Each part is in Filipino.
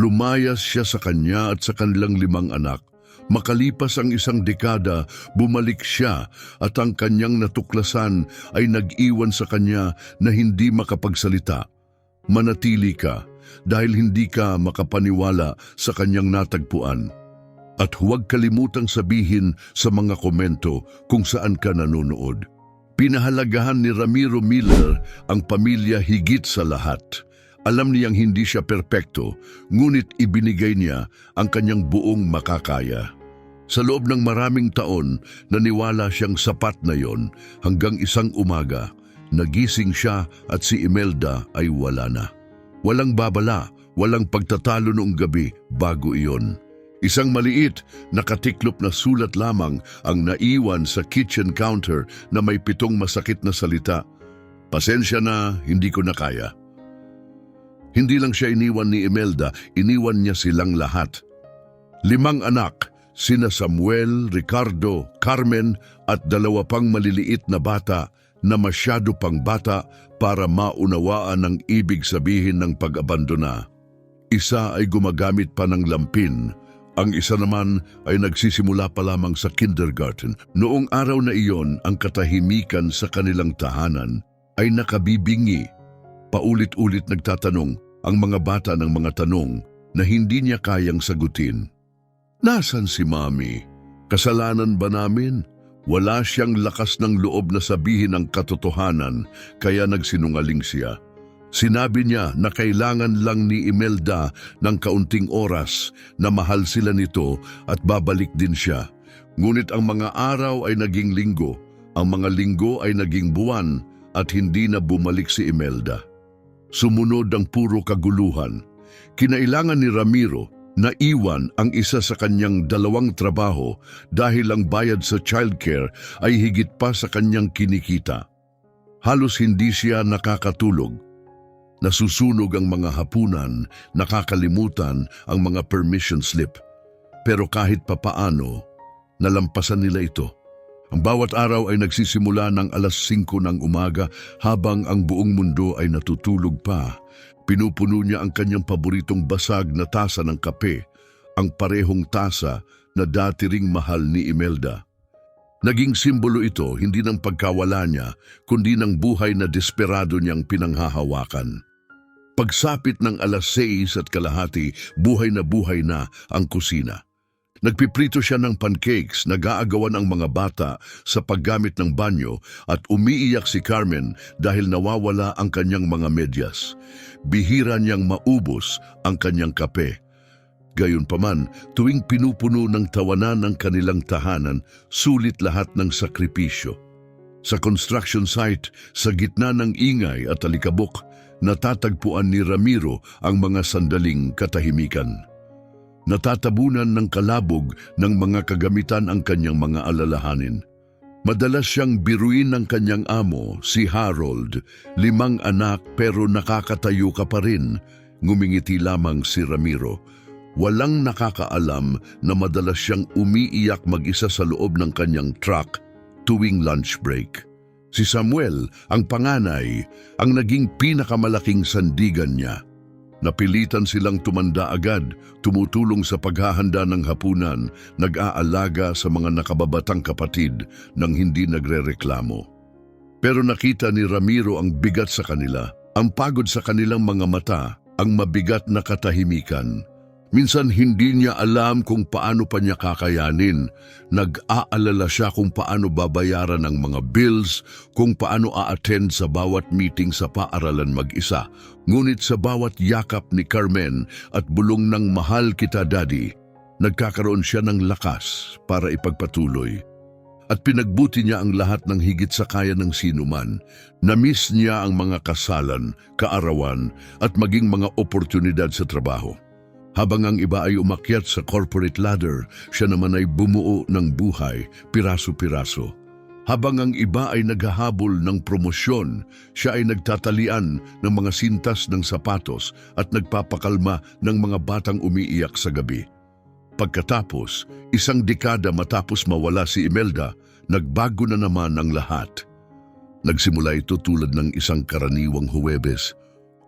Lumayas siya sa kanya at sa kanilang 5 anak. Makalipas ang 1 dekada, bumalik siya at ang kanyang natuklasan ay nag-iwan sa kanya na hindi makapagsalita. Manatili ka dahil hindi ka makapaniwala sa kanyang natagpuan. At huwag kalimutang sabihin sa mga komento kung saan ka nanonood. Pinahalagahan ni Ramiro Miller ang pamilya higit sa lahat. Alam niyang hindi siya perpekto, ngunit ibinigay niya ang kanyang buong makakaya. Sa loob ng maraming taon, naniwala siyang sapat na yon hanggang isang umaga, nagising siya at si Imelda ay wala na. Walang babala, walang pagtatalo noong gabi bago iyon. Isang maliit, nakatiklop na sulat lamang ang naiwan sa kitchen counter na may 7 masakit na salita. Pasensya na, hindi ko na kaya. Hindi lang siya iniwan ni Imelda, iniwan niya silang lahat. 5 anak, sina Samuel, Ricardo, Carmen at 2 pang maliliit na bata na masyado pang bata para maunawaan ang ibig sabihin ng pag-abandona. Isa ay gumagamit pa ng lampin, ang isa naman ay nagsisimula pa lamang sa kindergarten. Noong araw na iyon, ang katahimikan sa kanilang tahanan ay nakabibingi. Paulit-ulit nagtatanong ang mga bata ng mga tanong na hindi niya kayang sagutin. Nasaan si Mami? Kasalanan ba namin? Wala siyang lakas ng loob na sabihin ang katotohanan, kaya nagsinungaling siya. Sinabi niya na kailangan lang ni Imelda ng kaunting oras, na mahal sila nito at babalik din siya. Ngunit ang mga araw ay naging linggo, ang mga linggo ay naging buwan at hindi na bumalik si Imelda. Sumunod ang puro kaguluhan. Kinailangan ni Ramiro na iwan ang isa sa kanyang 2 trabaho dahil ang bayad sa childcare ay higit pa sa kanyang kinikita. Halos hindi siya nakakatulog. Nasusunog ang mga hapunan, nakakalimutan ang mga permission slip. Pero kahit papaano, nalampasan nila ito. Ang bawat araw ay nagsisimula ng 5:00 ng umaga habang ang buong mundo ay natutulog pa. Pinupuno niya ang kanyang paboritong basag na tasa ng kape, ang parehong tasa na dati ring mahal ni Imelda. Naging simbolo ito hindi ng pagkawala niya, kundi ng buhay na desperado niyang pinanghahawakan. Pagsapit ng 6:30, buhay na ang kusina. Nagpiprito siya ng pancakes, nag-aagawan ang mga bata sa paggamit ng banyo at umiiyak si Carmen dahil nawawala ang kanyang mga medyas. Bihira niyang maubos ang kanyang kape. Gayunpaman, tuwing pinupuno ng tawanan ng kanilang tahanan, sulit lahat ng sakripisyo. Sa construction site, sa gitna ng ingay at alikabok, natatagpuan ni Ramiro ang mga sandaling katahimikan. Natatabunan ng kalabog ng mga kagamitan ang kanyang mga alalahanin. Madalas siyang biruin ng kanyang amo, si Harold. 5 anak pero nakakatayo ka pa rin. Ngumingiti lamang si Ramiro. Walang nakakaalam na madalas siyang umiiyak mag-isa sa loob ng kanyang truck tuwing lunch break. Si Samuel, ang panganay, ang naging pinakamalaking sandigan niya. Napilitan silang tumanda agad, tumutulong sa paghahanda ng hapunan, nag-aalaga sa mga nakababatang kapatid nang hindi nagrereklamo. Pero nakita ni Ramiro ang bigat sa kanila, ang pagod sa kanilang mga mata, ang mabigat na katahimikan. Minsan hindi niya alam kung paano pa niya kakayanin. Nag-aalala siya kung paano babayaran ang mga bills, kung paano a-attend sa bawat meeting sa paaralan mag-isa. Ngunit sa bawat yakap ni Carmen at bulong ng "Mahal kita, Daddy", nagkakaroon siya ng lakas para ipagpatuloy. At pinagbuti niya ang lahat ng higit sa kaya ng sinuman. Na-miss niya ang mga kasalan, kaarawan at maging mga oportunidad sa trabaho. Habang ang iba ay umakyat sa corporate ladder, siya naman ay bumuo ng buhay, piraso-piraso. Habang ang iba ay naghahabol ng promosyon, siya ay nagtatalian ng mga sintas ng sapatos at nagpapakalma ng mga batang umiiyak sa gabi. Pagkatapos, 1 dekada matapos mawala si Imelda, nagbago na naman ang lahat. Nagsimula ito tulad ng isang karaniwang Huwebes.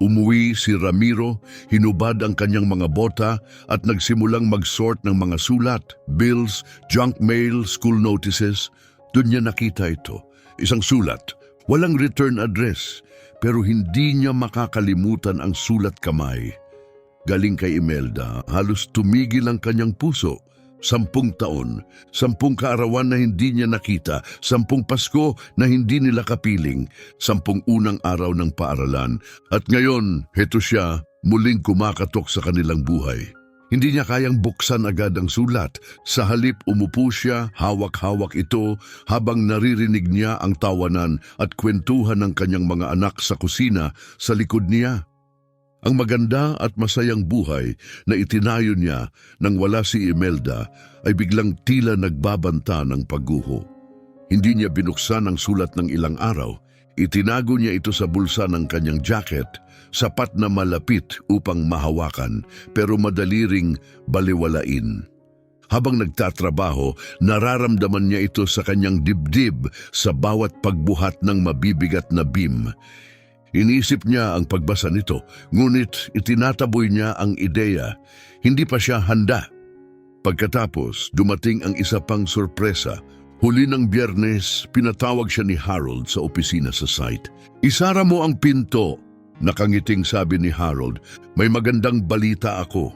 Umuwi si Ramiro, hinubad ang kanyang mga bota at nagsimulang mag-sort ng mga sulat, bills, junk mail, school notices. Doon niya nakita ito. Isang sulat, walang return address, pero hindi niya makakalimutan ang sulat kamay. Galing kay Imelda, halos tumigil ang kanyang puso. 10 taon, 10 kaarawan na hindi niya nakita, 10 Pasko na hindi nila kapiling, 10 unang araw ng paaralan. At ngayon, heto siya, muling kumakatok sa kanilang buhay. Hindi niya kayang buksan agad ang sulat. Sa halip umupo siya, hawak-hawak ito habang naririnig niya ang tawanan at kwentuhan ng kanyang mga anak sa kusina sa likod niya. Ang maganda at masayang buhay na itinayo niya nang wala si Imelda ay biglang tila nagbabanta ng pagguho. Hindi niya binuksan ang sulat ng ilang araw. Itinago niya ito sa bulsa ng kanyang jacket, sapat na malapit upang mahawakan pero madali ring baliwalain. Habang nagtatrabaho, nararamdaman niya ito sa kanyang dibdib sa bawat pagbuhat ng mabibigat na beam. Inisip niya ang pagbasa nito, ngunit itinataboy niya ang ideya. Hindi pa siya handa. Pagkatapos, dumating ang isa pang sorpresa. Huli ng Biyernes, pinatawag siya ni Harold sa opisina sa site. "Isara mo ang pinto," nakangiting sabi ni Harold. "May magandang balita ako."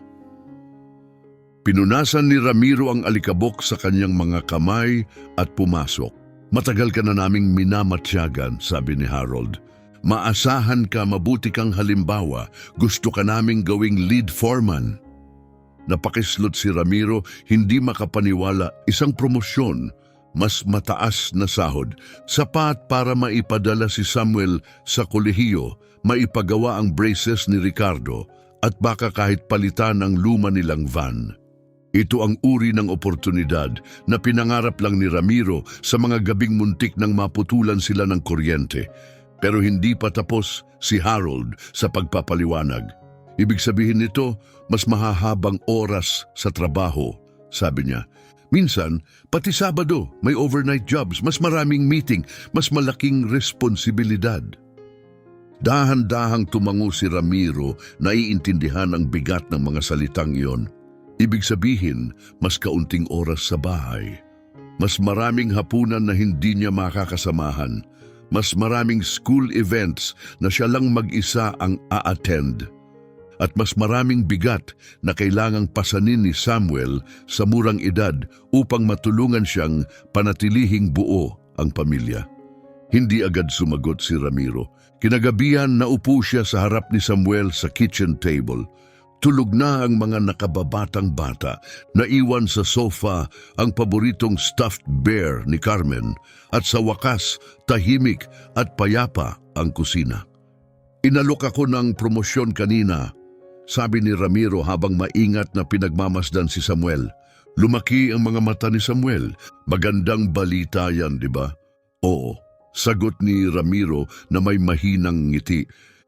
Pinunasan ni Ramiro ang alikabok sa kanyang mga kamay at pumasok. "Matagal ka na naming minamatyagan," sabi ni Harold. "Maasahan ka, mabuti kang halimbawa. Gusto ka naming gawing lead foreman." Napakislot si Ramiro, hindi makapaniwala. Isang promosyon, mas mataas na sahod, sapat para maipadala si Samuel sa kolehiyo, maipagawa ang braces ni Ricardo, at baka kahit palitan ang luma nilang van. Ito ang uri ng oportunidad na pinangarap lang ni Ramiro sa mga gabing muntik nang maputulan sila ng kuryente. Pero hindi pa tapos si Harold sa pagpapaliwanag. "Ibig sabihin nito, mas mahahabang oras sa trabaho," sabi niya. "Minsan, pati Sabado, may overnight jobs, mas maraming meeting, mas malaking responsibilidad." Dahan-dahang tumango si Ramiro, naiintindihan ang bigat ng mga salitang iyon. Ibig sabihin, mas kaunting oras sa bahay. Mas maraming hapunan na hindi niya makakasamahan. Mas maraming school events na siya lang mag-isa ang a-attend. At mas maraming bigat na kailangang pasanin ni Samuel sa murang edad upang matulungan siyang panatilihing buo ang pamilya. Hindi agad sumagot si Ramiro. Kinagabihan naupo siya sa harap ni Samuel sa kitchen table. Tulog na ang mga nakababatang bata. Naiwan sa sofa ang paboritong stuffed bear ni Carmen at sa wakas, tahimik at payapa ang kusina. "Inalok ako ng promosyon kanina," sabi ni Ramiro habang maingat na pinagmamasdan si Samuel. Lumaki ang mga mata ni Samuel. "Magandang balita yan, di ba?" "Oo," sagot ni Ramiro na may mahinang ngiti.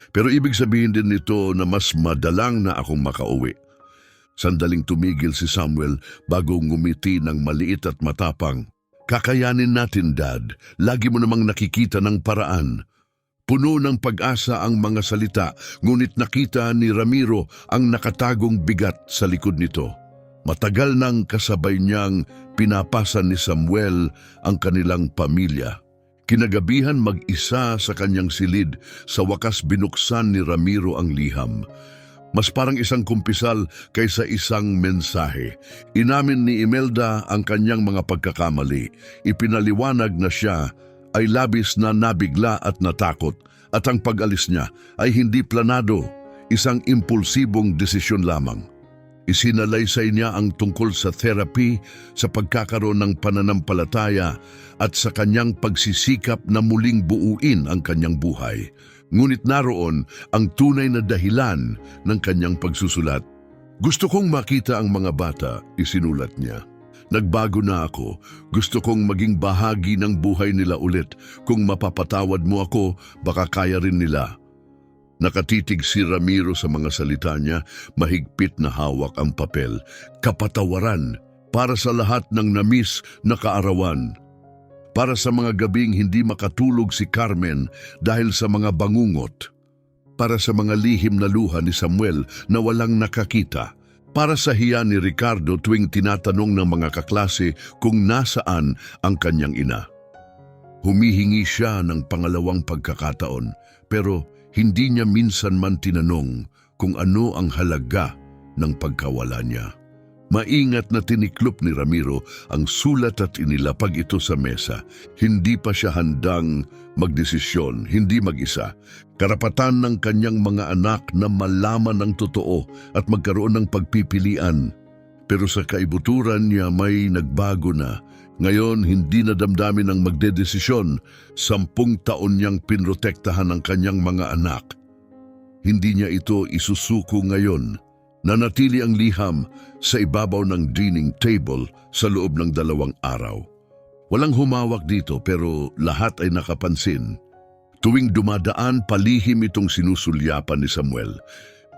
"Pero ibig sabihin din nito na mas madalang na akong makauwi." Sandaling tumigil si Samuel bago ngumiti ng maliit at matapang. "Kakayanin natin, Dad. Lagi mo namang nakikita ng paraan." Puno ng pag-asa ang mga salita, ngunit nakita ni Ramiro ang nakatagong bigat sa likod nito. Matagal nang kasabay niyang pinapasan ni Samuel ang kanilang pamilya. Kinagabihan mag-isa sa kanyang silid, sa wakas binuksan ni Ramiro ang liham. Mas parang isang kumpisal kaysa isang mensahe. Inamin ni Imelda ang kanyang mga pagkakamali. Ipinaliwanag na siya ay labis na nabigla at natakot, at ang pag-alis niya ay hindi planado, isang impulsibong desisyon lamang. Isinalaysay niya ang tungkol sa therapy, sa pagkakaroon ng pananampalataya at sa kanyang pagsisikap na muling buuin ang kanyang buhay. Ngunit naroon ang tunay na dahilan ng kanyang pagsusulat. "Gusto kong makita ang mga bata," isinulat niya. "Nagbago na ako. Gusto kong maging bahagi ng buhay nila ulit. Kung mapapatawad mo ako, baka kaya rin nila." Nakatitig si Ramiro sa mga salita niya, mahigpit na hawak ang papel. Kapatawaran para sa lahat ng namis na kaarawan. Para sa mga gabing hindi makatulog si Carmen dahil sa mga bangungot. para sa mga lihim na luha ni Samuel na walang nakakita, para sa hiya ni Ricardo tuwing tinatanong ng mga kaklase kung nasaan ang kanyang ina. Humihingi siya ng pangalawang pagkakataon, pero hindi niya minsan man tinanong kung ano ang halaga ng pagkawala niya. Maingat na tiniklop ni Ramiro ang sulat at inilapag ito sa mesa. Hindi pa siya handang magdesisyon, hindi mag-isa. Karapatan ng kanyang mga anak na malaman ng totoo at magkaroon ng pagpipilian. Pero sa kaibuturan niya may nagbago na. Ngayon, hindi na damdamin ang magdedesisyon. 10 taon niyang pinrotektahan ang kanyang mga anak. Hindi niya ito isusuko ngayon. Nanatili ang liham sa ibabaw ng dining table sa loob ng 2 araw. Walang humawak dito pero lahat ay nakapansin. Tuwing dumadaan, palihim itong sinusulyapan ni Samuel.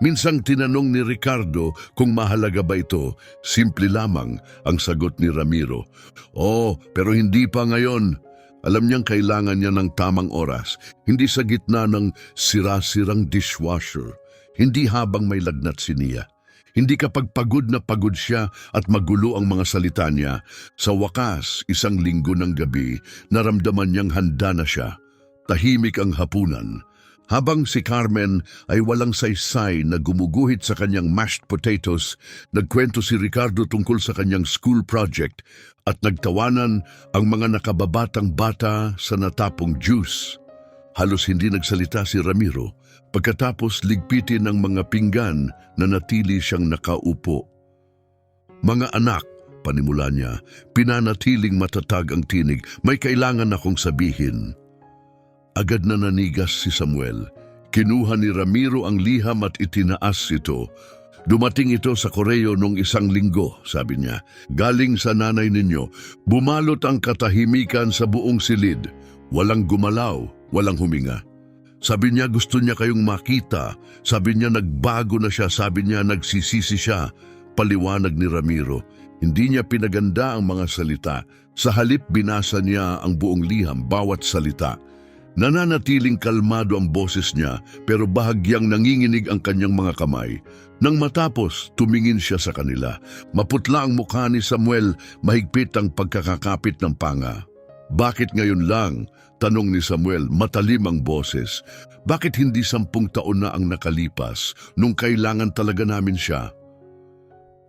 Minsang tinanong ni Ricardo kung mahalaga ba ito, simple lamang ang sagot ni Ramiro. Pero hindi pa ngayon. Alam niyang kailangan niya ng tamang oras, hindi sa gitna ng sira-sirang dishwasher. Hindi habang may lagnat si Nia. Hindi kapag pagod na pagod siya at magulo ang mga salita niya. Sa wakas, 1 linggo ng gabi, naramdaman niyang handa na siya. Tahimik ang hapunan. Habang si Carmen ay walang saysay na gumuguhit sa kanyang mashed potatoes, nagkwento si Ricardo tungkol sa kanyang school project at nagtawanan ang mga nakababatang bata sa natapong juice. Halos hindi nagsalita si Ramiro. Pagkatapos ligpitin ng mga pinggan na natili siyang nakaupo. Mga anak, panimula niya, pinanatiling matatag ang tinig, may kailangan akong sabihin. Agad na nanigas si Samuel. Kinuha ni Ramiro ang liham at itinaas ito. Dumating ito sa Koreo noong 1 linggo, sabi niya. Galing sa nanay ninyo, bumalot ang katahimikan sa buong silid. Walang gumalaw, walang huminga. Sabi niya gusto niya kayong makita. Sabi niya nagbago na siya. Sabi niya nagsisisi siya. Paliwanag ni Ramiro. Hindi niya pinaganda ang mga salita. Sa halip binasa niya ang buong liham, bawat salita. Nananatiling kalmado ang boses niya pero bahagyang nanginginig ang kanyang mga kamay. Nang matapos, tumingin siya sa kanila. Maputla ang mukha ni Samuel, mahigpit ang pagkakakapit ng panga. Bakit ngayon lang? Tanong ni Samuel, matalim ang boses. Bakit hindi 10 taon na ang nakalipas nung kailangan talaga namin siya?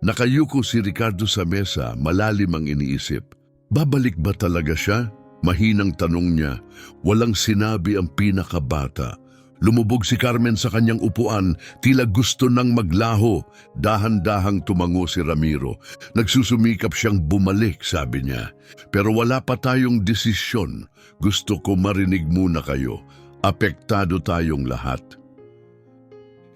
Nakayuko si Ricardo sa mesa, malalim ang iniisip. Babalik ba talaga siya? Mahinang tanong niya. Walang sinabi ang pinakabata. Lumubog si Carmen sa kanyang upuan, tila gusto nang maglaho. Dahan-dahang tumango si Ramiro. Nagsusumikap siyang bumalik, sabi niya. Pero wala pa tayong desisyon. Gusto ko marinig muna kayo. Apektado tayong lahat.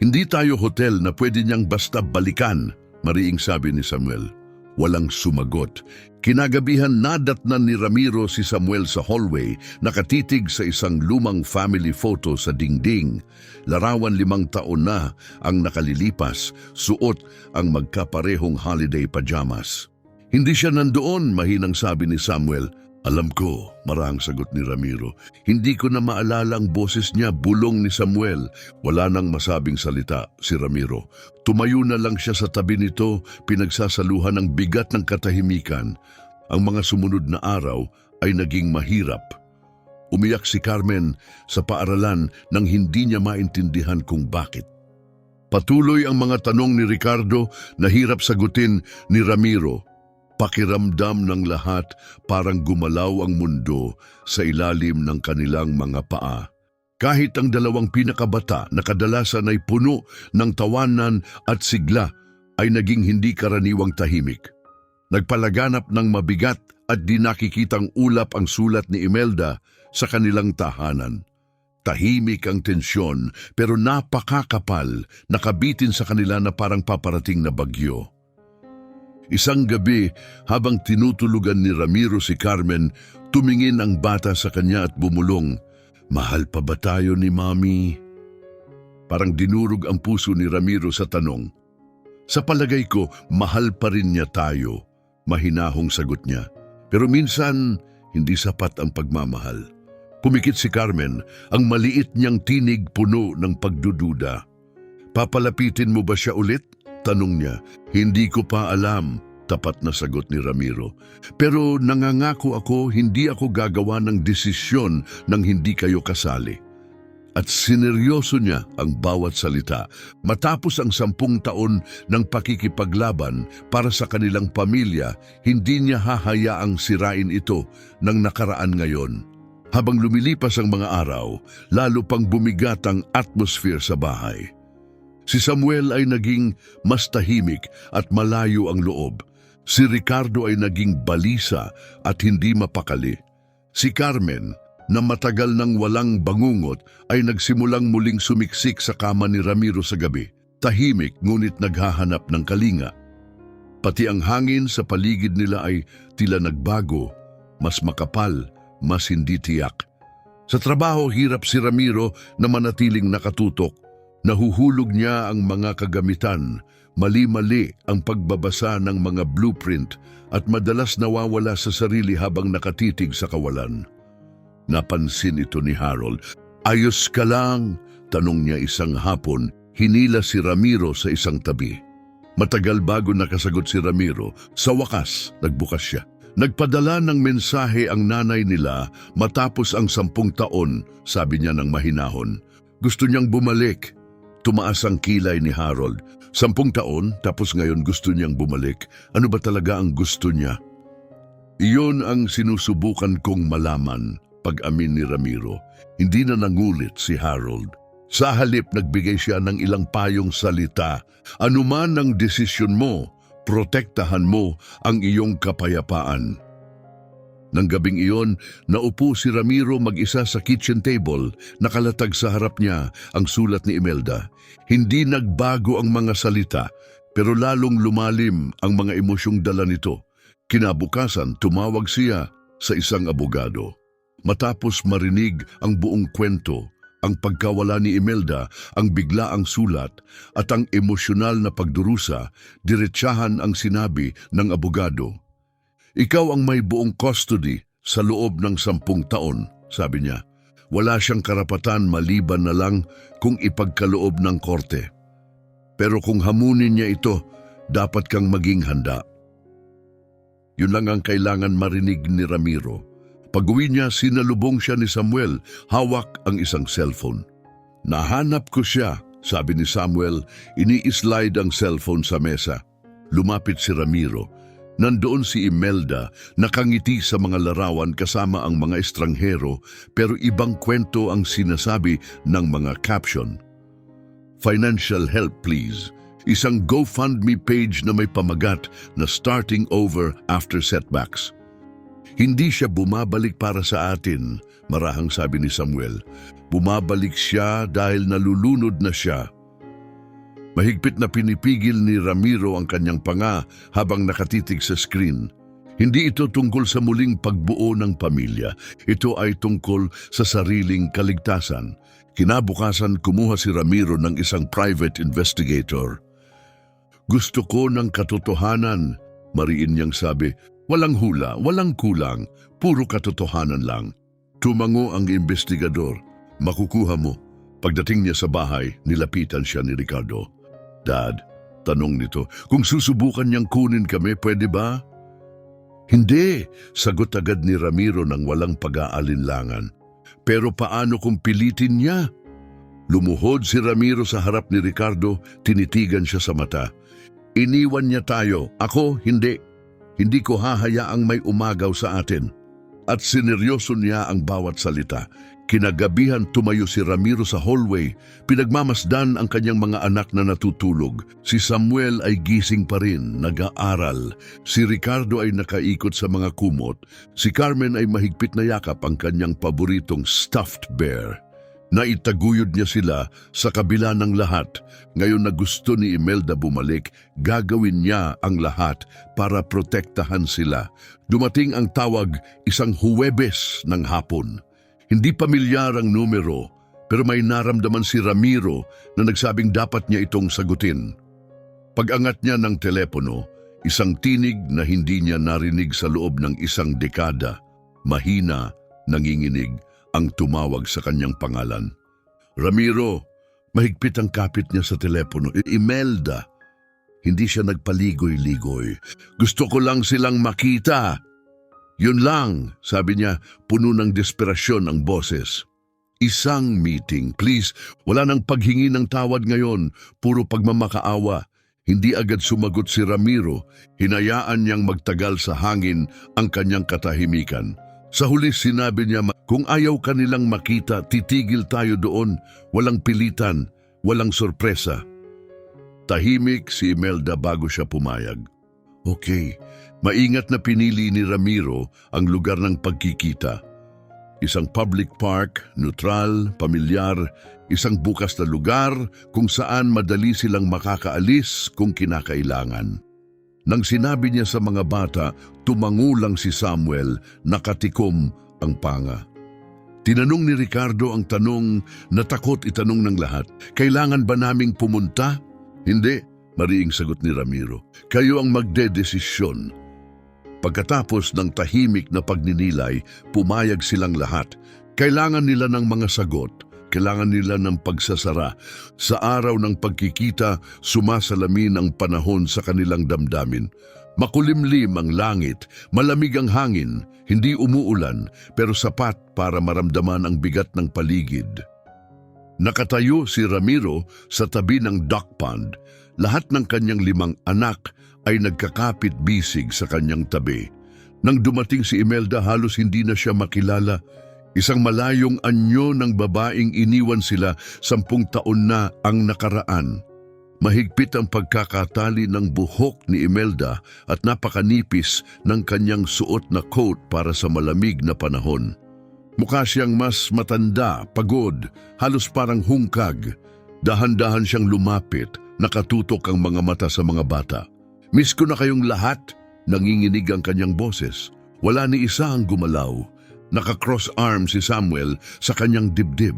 Hindi tayo hotel na pwede niyang basta balikan, mariing sabi ni Samuel. Walang sumagot. Kinagabihan nadatnan ni Ramiro si Samuel sa hallway, nakatitig sa isang lumang family photo sa dingding. Larawan 5 taon na ang nakalilipas, suot ang magkaparehong holiday pajamas. Hindi siya nandoon, mahinang sabi ni Samuel. Alam ko, marahang sagot ni Ramiro. Hindi ko na maalala ang boses niya, bulong ni Samuel. Wala nang masabing salita si Ramiro. Tumayo na lang siya sa tabi nito, pinagsasaluhan ng bigat ng katahimikan. Ang mga sumunod na araw ay naging mahirap. Umiyak si Carmen sa paaralan nang hindi niya maintindihan kung bakit. Patuloy ang mga tanong ni Ricardo na hirap sagutin ni Ramiro. Pakiramdam ng lahat parang gumalaw ang mundo sa ilalim ng kanilang mga paa. Kahit ang 2 pinakabata na kadalasan ay puno ng tawanan at sigla ay naging hindi karaniwang tahimik. Nagpalaganap ng mabigat at di nakikitang ulap ang sulat ni Imelda sa kanilang tahanan. Tahimik ang tensyon pero napakakapal, nakabitin sa kanila na parang paparating na bagyo. Isang gabi, habang tinutulugan ni Ramiro si Carmen, tumingin ang bata sa kanya at bumulong, "Mahal pa ba tayo ni Mami?" Parang dinurog ang puso ni Ramiro sa tanong. Sa palagay ko, mahal pa rin niya tayo, mahinahong sagot niya. Pero minsan, hindi sapat ang pagmamahal. Pumikit si Carmen, ang maliit niyang tinig puno ng pagdududa. Papalapitin mo ba siya ulit? Tanong niya. Hindi ko pa alam, tapat na sagot ni Ramiro. Pero nangangako ako hindi ako gagawa ng desisyon nang hindi kayo kasali. At sineryoso niya ang bawat salita matapos ang 10 taon ng pakikipaglaban para sa kanilang pamilya, hindi niya hahayaang sirain ito ng nakaraan ngayon. Habang lumilipas ang mga araw, lalo pang bumigat ang atmosphere sa bahay. Si Samuel ay naging mas tahimik at malayo ang loob. Si Ricardo ay naging balisa at hindi mapakali. Si Carmen, na matagal nang walang bangungot, ay nagsimulang muling sumiksik sa kama ni Ramiro sa gabi. Tahimik ngunit naghahanap ng kalinga. Pati ang hangin sa paligid nila ay tila nagbago, mas makapal, mas hindi tiyak. Sa trabaho, hirap si Ramiro na manatiling nakatutok. Nahuhulog niya ang mga kagamitan, mali-mali ang pagbabasa ng mga blueprint at madalas nawawala sa sarili habang nakatitig sa kawalan. Napansin ito ni Harold. Ayos ka lang? Tanong niya isang hapon, hinila si Ramiro sa isang tabi. Matagal bago nakasagot si Ramiro, sa wakas nagbukas siya. Nagpadala ng mensahe ang nanay nila matapos ang 10 taon, sabi niya ng mahinahon. Gusto niyang bumalik. Tumaas ang kilay ni Harold. 10 taon, tapos ngayon gusto niyang bumalik. Ano ba talaga ang gusto niya? Iyon ang sinusubukan kong malaman, pag-amin ni Ramiro. Hindi na nangulit si Harold. Sa halip nagbigay siya ng ilang payong salita. Anuman ang desisyon mo, protektahan mo ang iyong kapayapaan. Nang gabing iyon, naupo si Ramiro mag-isa sa kitchen table, nakalatag sa harap niya ang sulat ni Imelda. Hindi nagbago ang mga salita, pero lalong lumalim ang mga emosyong dala nito. Kinabukasan, tumawag siya sa isang abogado. Matapos marinig ang buong kwento, ang pagkawala ni Imelda, ang biglaang sulat at ang emosyonal na pagdurusa, diretsahan ang sinabi ng abogado. Ikaw ang may buong custody sa loob ng 10 taon, sabi niya. Wala siyang karapatan maliban na lang kung ipagkaloob ng korte. Pero kung hamunin niya ito, dapat kang maging handa. Yun lang ang kailangan marinig ni Ramiro. Pag-uwi niya, sinalubong siya ni Samuel, hawak ang isang cellphone. Nahanap ko siya, sabi ni Samuel, ini-slide ang cellphone sa mesa. Lumapit si Ramiro. Nandoon si Imelda, nakangiti sa mga larawan kasama ang mga estranghero, pero ibang kwento ang sinasabi ng mga caption. Financial help please. Isang GoFundMe page na may pamagat na starting over after setbacks. Hindi siya bumabalik para sa atin, marahang sabi ni Samuel. Bumabalik siya dahil nalulunod na siya. Mahigpit na pinipigil ni Ramiro ang kanyang panga habang nakatitig sa screen. Hindi ito tungkol sa muling pagbuo ng pamilya. Ito ay tungkol sa sariling kaligtasan. Kinabukasan, kumuha si Ramiro ng isang private investigator. Gusto ko ng katotohanan, mariin niyang sabi. Walang hula, walang kulang, puro katotohanan lang. Tumango ang investigador. Makukuha mo. Pagdating niya sa bahay, nilapitan siya ni Ricardo. Dad, tanong nito, kung susubukan niyang kunin kami, pwede ba? Hindi, sagot agad ni Ramiro ng walang pag-aalinlangan. Pero paano kung pilitin niya? Lumuhod si Ramiro sa harap ni Ricardo, tinitigan siya sa mata. Iniwan niya tayo, ako hindi. Hindi ko hahayaang may umagaw sa atin. At sineryoso niya ang bawat salita. Kinagabihan tumayo si Ramiro sa hallway. Pinagmamasdan ang kanyang mga anak na natutulog. Si Samuel ay gising pa rin, nag-aaral. Si Ricardo ay nakaikot sa mga kumot. Si Carmen ay mahigpit na yakap ang kanyang paboritong stuffed bear. Naitaguyod niya sila sa kabila ng lahat. Ngayon na gusto ni Imelda bumalik, gagawin niya ang lahat para protektahan sila. Dumating ang tawag isang Huwebes ng hapon. Hindi pamilyar ang numero, pero may naramdaman si Ramiro na nagsabing dapat niya itong sagutin. Pag-angat niya ng telepono, isang tinig na hindi niya narinig sa loob ng isang dekada. Mahina, nanginginig. ang tumawag sa kanyang pangalan. Ramiro, mahigpit ang kapit niya sa telepono. Imelda. Hindi siya nagpaligoy-ligoy. Gusto ko lang silang makita. Yun lang, sabi niya, puno ng desperasyon ang boses. Isang meeting, please. Wala nang paghingi ng tawad ngayon, puro pagmamakaawa. Hindi agad sumagot si Ramiro, hinayaan niyang magtagal sa hangin ang kanyang katahimikan. Sa huli sinabi niya, kung ayaw kanilang makita, titigil tayo doon. Walang pilitan, walang sorpresa. Tahimik si Imelda bago siya pumayag. Okay, maingat na pinili ni Ramiro ang lugar ng pagkikita. Isang public park, neutral, pamilyar, isang bukas na lugar kung saan madali silang makakaalis kung kinakailangan. Nang sinabi niya sa mga bata, tumangulang si Samuel, nakatikom ang panga. Tinanong ni Ricardo ang tanong na takot itanong ng lahat. Kailangan ba naming pumunta? Hindi. Mariing sagot ni Ramiro, kayo ang magdedesisyon. Pagkatapos ng tahimik na pagninilay, pumayag silang lahat. Kailangan nila ng mga sagot, kailangan nila ng pagsasara. Sa araw ng pagkikita, sumasalamin ang panahon sa kanilang damdamin. Makulimlim ang langit, malamig ang hangin, hindi umuulan, pero sapat para maramdaman ang bigat ng paligid. Nakatayo si Ramiro sa tabi ng duck pond. Lahat ng kanyang 5 anak ay nagkakapit bisig sa kanyang tabi. Nang dumating si Imelda, halos hindi na siya makilala. Isang malayong anyo ng babaeng iniwan sila 10 taon na ang nakaraan. Mahigpit ang pagkakatali ng buhok ni Imelda at napakanipis ng kanyang suot na coat para sa malamig na panahon. Mukha siyang mas matanda, pagod, halos parang hungkag. Dahan-dahan siyang lumapit, nakatutok ang mga mata sa mga bata. Miss ko na kayong lahat, nanginginig ang kanyang boses. Wala ni isa ang gumalaw. Naka-cross arm si Samuel sa kanyang dibdib.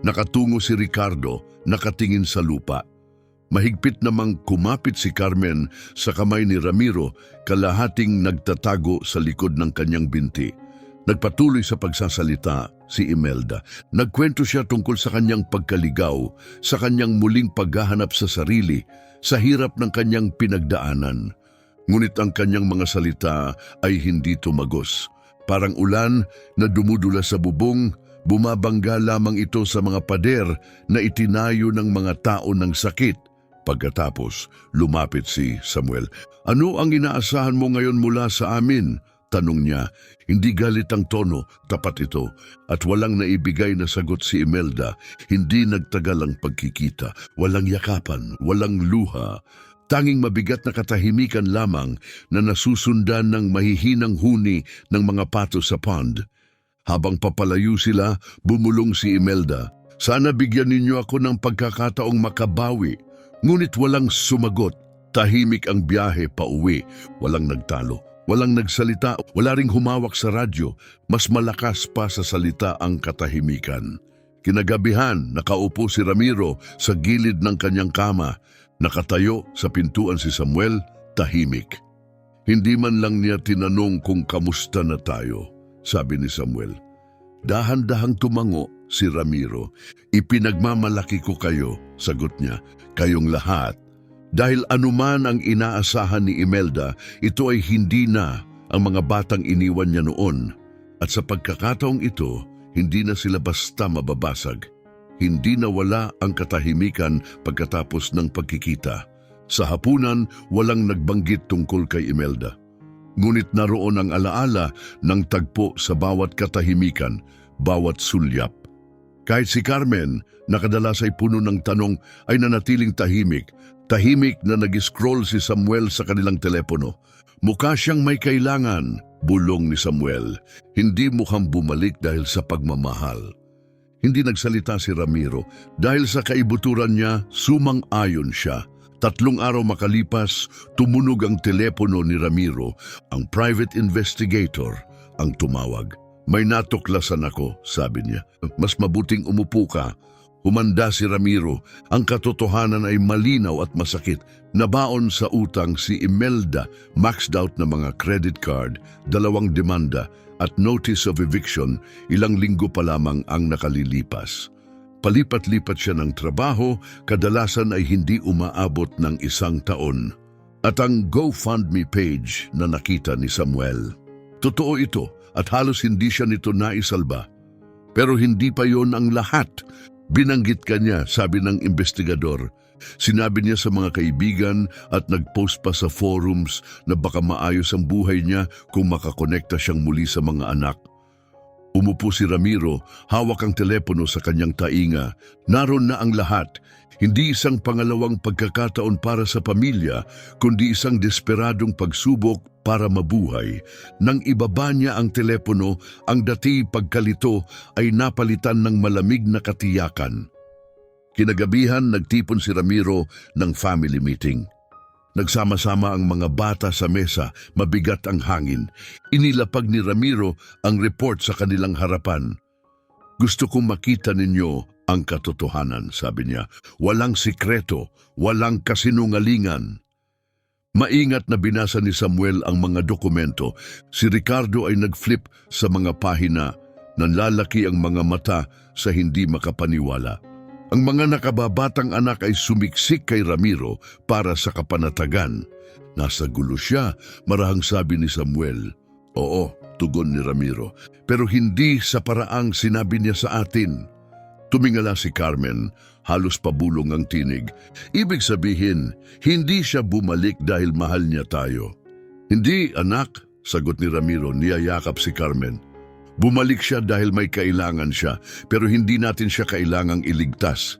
Nakatungo si Ricardo, nakatingin sa lupa. Mahigpit namang kumapit si Carmen sa kamay ni Ramiro, kalahating nagtatago sa likod ng kanyang binti. Nagpatuloy sa pagsasalita si Imelda. Nagkwento siya tungkol sa kanyang pagkaligaw, sa kanyang muling paghahanap sa sarili, sa hirap ng kanyang pinagdaanan. Ngunit ang kanyang mga salita ay hindi tumagos. Parang ulan na dumudula sa bubong, bumabangga lamang ito sa mga pader na itinayo ng mga tao ng sakit. Pagkatapos, lumapit si Samuel. Ano ang inaasahan mo ngayon mula sa amin? Tanong niya. Hindi galit ang tono, tapat ito. At walang naibigay na sagot si Imelda. Hindi nagtagal ang pagkikita. Walang yakapan, walang luha. Tanging mabigat na katahimikan lamang na nasusundan ng mahihinang huni ng mga pato sa pond. Habang papalayo sila, bumulong si Imelda. Sana bigyan ninyo ako ng pagkakataong makabawi. Ngunit walang sumagot. Tahimik ang biyahe pauwi. Walang nagtalo. Walang nagsalita, wala ring humawak sa radyo, mas malakas pa sa salita ang katahimikan. Kinagabihan, nakaupo si Ramiro sa gilid ng kanyang kama, nakatayo sa pintuan si Samuel, tahimik. Hindi man lang niya tinanong kung kamusta na tayo, sabi ni Samuel. Dahan-dahang tumango si Ramiro. Ipinagmamalaki ko kayo, sagot niya, kayong lahat. Dahil anuman ang inaasahan ni Imelda, ito ay hindi na ang mga batang iniwan niya noon. At sa pagkakataong ito, hindi na sila basta mababasag. Hindi na wala ang katahimikan pagkatapos ng pagkikita. Sa hapunan, walang nagbanggit tungkol kay Imelda. Ngunit naroon ang alaala ng tagpo sa bawat katahimikan, bawat sulyap. Kahit si Carmen, na kadalas ay puno ng tanong, ay nanatiling tahimik. Tahimik na nag-scroll si Samuel sa kanilang telepono. Mukha siyang may kailangan, bulong ni Samuel. Hindi mukhang bumalik dahil sa pagmamahal. Hindi nagsalita si Ramiro. Dahil sa kaibuturan niya, sumang-ayon siya. 3 araw makalipas, tumunog ang telepono ni Ramiro. Ang private investigator ang tumawag. May natuklasan ako, sabi niya. Mas mabuting umupo ka. Humanda si Ramiro. Ang katotohanan ay malinaw at masakit. Nabaon sa utang si Imelda, maxed out na mga credit card, 2 demanda at notice of eviction, ilang linggo pa lamang ang nakalilipas. Palipat-lipat siya ng trabaho, kadalasan ay hindi umaabot ng 1 taon. At ang GoFundMe page na nakita ni Samuel. Totoo ito at halos hindi siya nito naisalba. Pero hindi pa yon ang lahat. Binanggit ka niya, sabi ng investigador. Sinabi niya sa mga kaibigan at nag-post pa sa forums na baka maayos ang buhay niya kung makakonekta siyang muli sa mga anak. Umupo si Ramiro, hawak ang telepono sa kanyang tainga. Naroon na ang lahat. Hindi isang pangalawang pagkakataon para sa pamilya, kundi isang desperadong pagsubok para mabuhay. Nang ibaba niya ang telepono, ang dati pagkalito ay napalitan ng malamig na katiyakan. Kinagabihan, nagtipon si Ramiro ng family meeting. Nagsama-sama ang mga bata sa mesa, mabigat ang hangin. Inilapag ni Ramiro ang report sa kanilang harapan. Gusto kong makita ninyo ang katotohanan, sabi niya. Walang sikreto, walang kasinungalingan. Maingat na binasa ni Samuel ang mga dokumento. Si Ricardo ay nag-flip sa mga pahina. Nanlalaki ang mga mata sa hindi makapaniwala. Ang mga nakababatang anak ay sumiksik kay Ramiro para sa kapanatagan. Nasa gulo siya, marahang sabi ni Samuel. Oo, tugon ni Ramiro, pero hindi sa paraang sinabi niya sa atin. Tumingala si Carmen, halos pabulong ang tinig. Ibig sabihin, hindi siya bumalik dahil mahal niya tayo. Hindi, anak, sagot ni Ramiro, niyayakap si Carmen. Bumalik siya dahil may kailangan siya, pero hindi natin siya kailangang iligtas.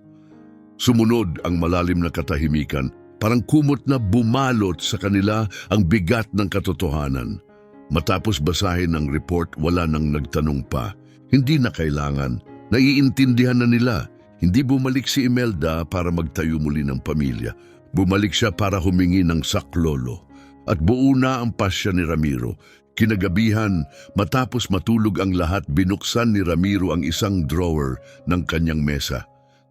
Sumunod ang malalim na katahimikan, parang kumot na bumalot sa kanila ang bigat ng katotohanan. Matapos basahin ang report, wala nang nagtanong pa. Hindi na kailangan. Naiintindihan na nila. Hindi bumalik si Imelda para magtayo muli ng pamilya. Bumalik siya para humingi ng saklolo. At buo na ang pasya ni Ramiro. Kinagabihan, matapos matulog ang lahat, binuksan ni Ramiro ang isang drawer ng kanyang mesa.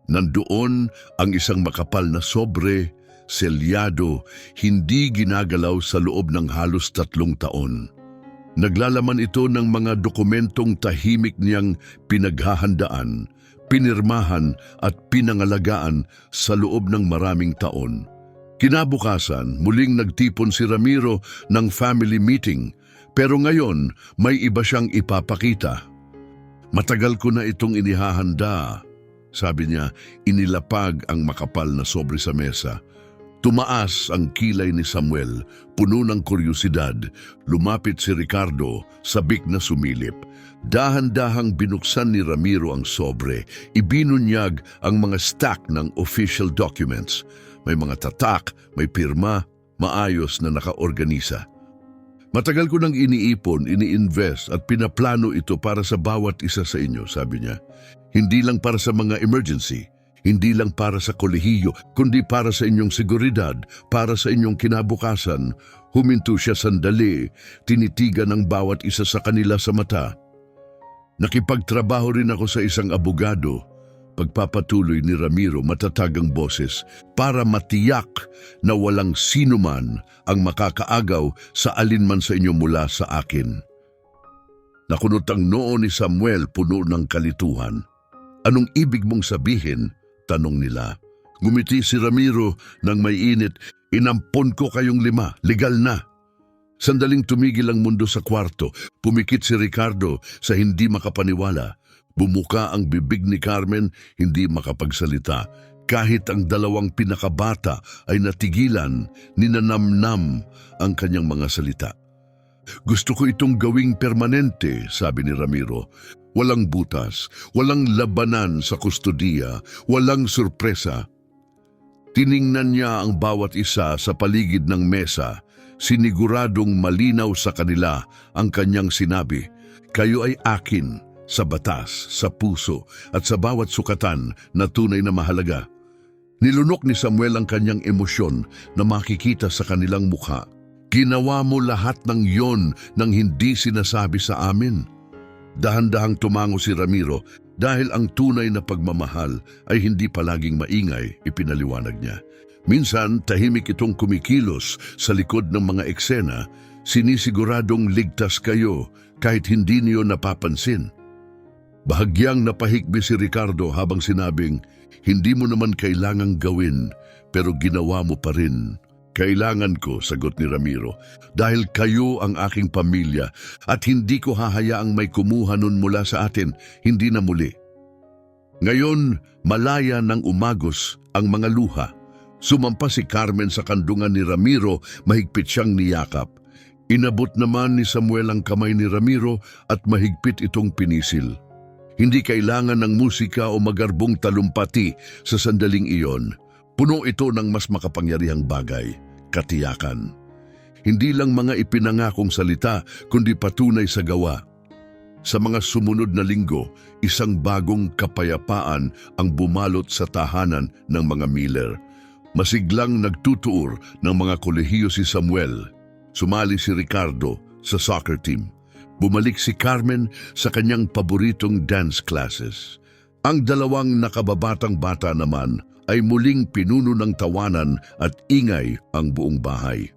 Nandoon ang isang makapal na sobre, selyado, hindi ginagalaw sa loob ng halos 3 taon. Naglalaman ito ng mga dokumentong tahimik niyang pinaghahandaan, pinirmahan at pinangalagaan sa loob ng maraming taon. Kinabukasan, muling nagtipon si Ramiro ng family meeting. Pero ngayon, may iba siyang ipapakita. Matagal ko na itong inihahanda, sabi niya, inilapag ang makapal na sobre sa mesa. Tumaas ang kilay ni Samuel, puno ng kuryosidad. Lumapit si Ricardo, sabik na sumilip. Dahan-dahang binuksan ni Ramiro ang sobre. Ibinunyag ang mga stack ng official documents. May mga tatak, may pirma, maayos na nakaorganisa. Matagal ko nang iniipon, ini-invest at pinaplano ito para sa bawat isa sa inyo, sabi niya. Hindi lang para sa mga emergency, hindi lang para sa kolehiyo, kundi para sa inyong seguridad, para sa inyong kinabukasan. Huminto siya sandali, tinitigan ng bawat isa sa kanila sa mata. Nakipagtrabaho rin ako sa isang abogado. Pagpapatuloy ni Ramiro, matatag ang boses, para matiyak na walang sinuman ang makakaagaw sa alinman sa inyo mula sa akin. Nakunot ang noo ni Samuel, puno ng kalituhan. Anong ibig mong sabihin? Tanong nila. Ngumiti si Ramiro ng may init. Inampon ko kayong 5, legal na. Sandaling tumigil ang mundo sa kwarto. Pumikit si Ricardo sa hindi makapaniwala. Bumuka ang bibig ni Carmen, hindi makapagsalita. Kahit ang 2 pinakabata ay natigilan, ninanamnam ang kanyang mga salita. Gusto ko itong gawing permanente, sabi ni Ramiro. Walang butas, walang labanan sa kustodiya, walang sorpresa. Tiningnan niya ang bawat isa sa paligid ng mesa, siniguradong malinaw sa kanila ang kanyang sinabi. Kayo ay akin. Sa batas, sa puso, at sa bawat sukatan na tunay na mahalaga. Nilunok ni Samuel ang kanyang emosyon na makikita sa kanilang mukha. Ginawa mo lahat ng yon nang hindi sinasabi sa amin. Dahan-dahang tumango si Ramiro. Dahil ang tunay na pagmamahal ay hindi palaging maingay, ipinaliwanag niya. Minsan, tahimik itong kumikilos sa likod ng mga eksena, sinisiguradong ligtas kayo kahit hindi niyo napapansin. Bahagyang napahikbi si Ricardo habang sinabing, hindi mo naman kailangang gawin, pero ginawa mo pa rin. Kailangan ko, sagot ni Ramiro, dahil kayo ang aking pamilya at hindi ko hahayaang may kumuha nun mula sa atin, hindi na muli. Ngayon, malaya nang umagos ang mga luha. Sumampa si Carmen sa kandungan ni Ramiro, mahigpit siyang niyakap. Inabot naman ni Samuel ang kamay ni Ramiro at mahigpit itong pinisil. Hindi kailangan ng musika o magarbong talumpati sa sandaling iyon. Puno ito ng mas makapangyarihang bagay, katiyakan. Hindi lang mga ipinangakong salita, kundi patunay sa gawa. Sa mga sumunod na linggo, isang bagong kapayapaan ang bumalot sa tahanan ng mga Miller. Masiglang nagtutuur ng mga kolehiyo si Samuel. Sumali si Ricardo sa soccer team. Bumalik si Carmen sa kanyang paboritong dance classes. Ang dalawang nakababatang bata naman ay muling pinuno ng tawanan at ingay ang buong bahay.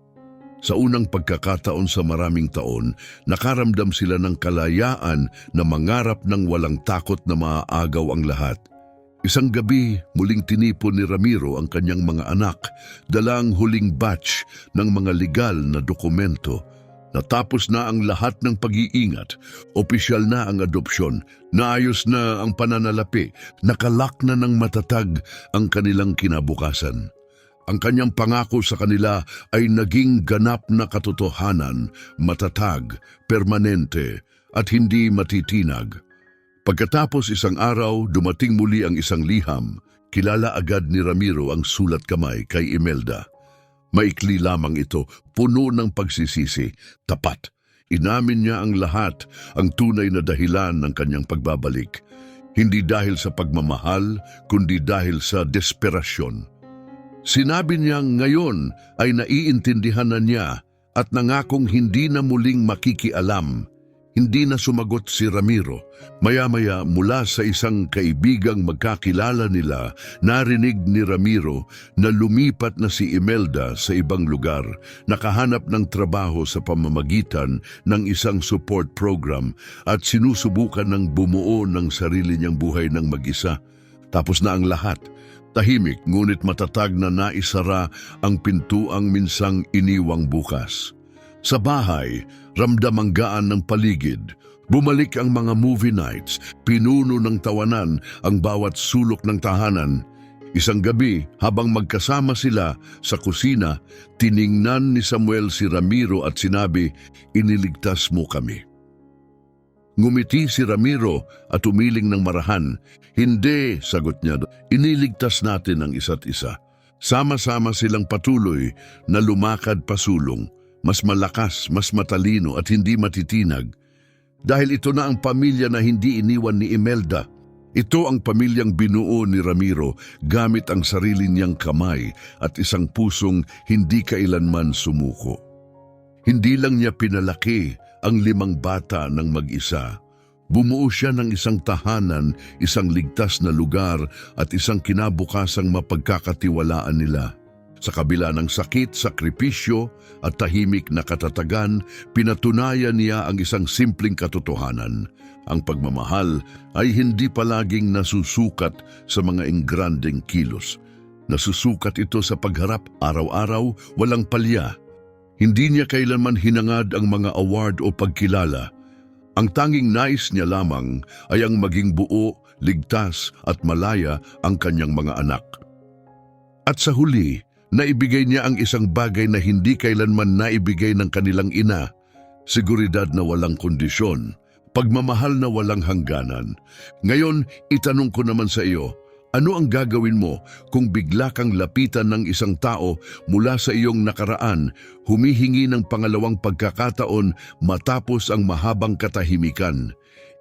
Sa unang pagkakataon sa maraming taon, nakaramdam sila ng kalayaan na mangarap ng walang takot na maaagaw ang lahat. Isang gabi, muling tinipon ni Ramiro ang kanyang mga anak, dalang huling batch ng mga legal na dokumento. Natapos na ang lahat ng pag-iingat, opisyal na ang adopsyon, naayos na ang pananalapi, nakalak na ng matatag ang kanilang kinabukasan. Ang kanyang pangako sa kanila ay naging ganap na katotohanan, matatag, permanente, at hindi matitinag. Pagkatapos isang araw, dumating muli ang isang liham. Kilala agad ni Ramiro ang sulat kamay kay Imelda. Maikli lamang ito, puno ng pagsisisi, tapat. Inamin niya ang lahat, ang tunay na dahilan ng kanyang pagbabalik. Hindi dahil sa pagmamahal, kundi dahil sa desperasyon. Sinabi niya ngayon ay naiintindihan na niya at nangakong hindi na muling makikialam. Hindi na sumagot si Ramiro. Maya-maya mula sa isang kaibigang magkakilala nila, narinig ni Ramiro na lumipat na si Imelda sa ibang lugar, nakahanap ng trabaho sa pamamagitan ng isang support program at sinusubukan ng bumuo ng sarili niyang buhay ng mag-isa. Tapos na ang lahat. Tahimik ngunit matatag na naisara ang pintuang minsang iniwang bukas. Sa bahay, ramdam ang gaan ng paligid. Bumalik ang mga movie nights, pinuno ng tawanan ang bawat sulok ng tahanan. Isang gabi, habang magkasama sila sa kusina, tiningnan ni Samuel si Ramiro at sinabi, "Iniligtas mo kami." Ngumiti si Ramiro at umiling ng marahan. "Hindi," sagot niya, "iniligtas natin ang isa't isa." Sama-sama silang patuloy na lumakad pasulong. Mas malakas, mas matalino at hindi matitinag. Dahil ito na ang pamilya na hindi iniwan ni Imelda. Ito ang pamilyang binuo ni Ramiro gamit ang sarili niyang kamay at isang pusong hindi kailanman sumuko. Hindi lang niya pinalaki ang 5 bata ng mag-isa. Bumuo siya ng isang tahanan, isang ligtas na lugar at isang kinabukasang mapagkakatiwalaan nila. Sa kabila ng sakit, sakripisyo at tahimik na katatagan, pinatunayan niya ang isang simpleng katotohanan. Ang pagmamahal ay hindi palaging nasusukat sa mga engrandeng kilos. Nasusukat ito sa pagharap araw-araw, walang palya. Hindi niya kailanman hinangad ang mga award o pagkilala. Ang tanging nais niya lamang ay ang maging buo, ligtas at malaya ang kanyang mga anak. At sa huli, naibigay niya ang isang bagay na hindi kailanman naibigay ng kanilang ina, seguridad na walang kondisyon, pagmamahal na walang hangganan. Ngayon, itanong ko naman sa iyo, ano ang gagawin mo kung bigla kang lapitan ng isang tao mula sa iyong nakaraan, humihingi ng pangalawang pagkakataon matapos ang mahabang katahimikan?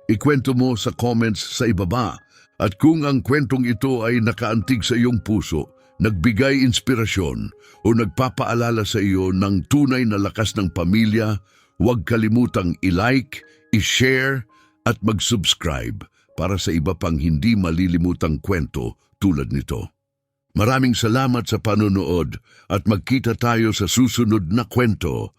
Ikwento mo sa comments sa ibaba. At kung ang kwentong ito ay nakaantig sa iyong puso, nagbigay inspirasyon o nagpapaalala sa iyo ng tunay na lakas ng pamilya, huwag kalimutang i-like, i-share at mag-subscribe para sa iba pang hindi malilimutang kwento tulad nito. Maraming salamat sa panonood at magkita tayo sa susunod na kwento.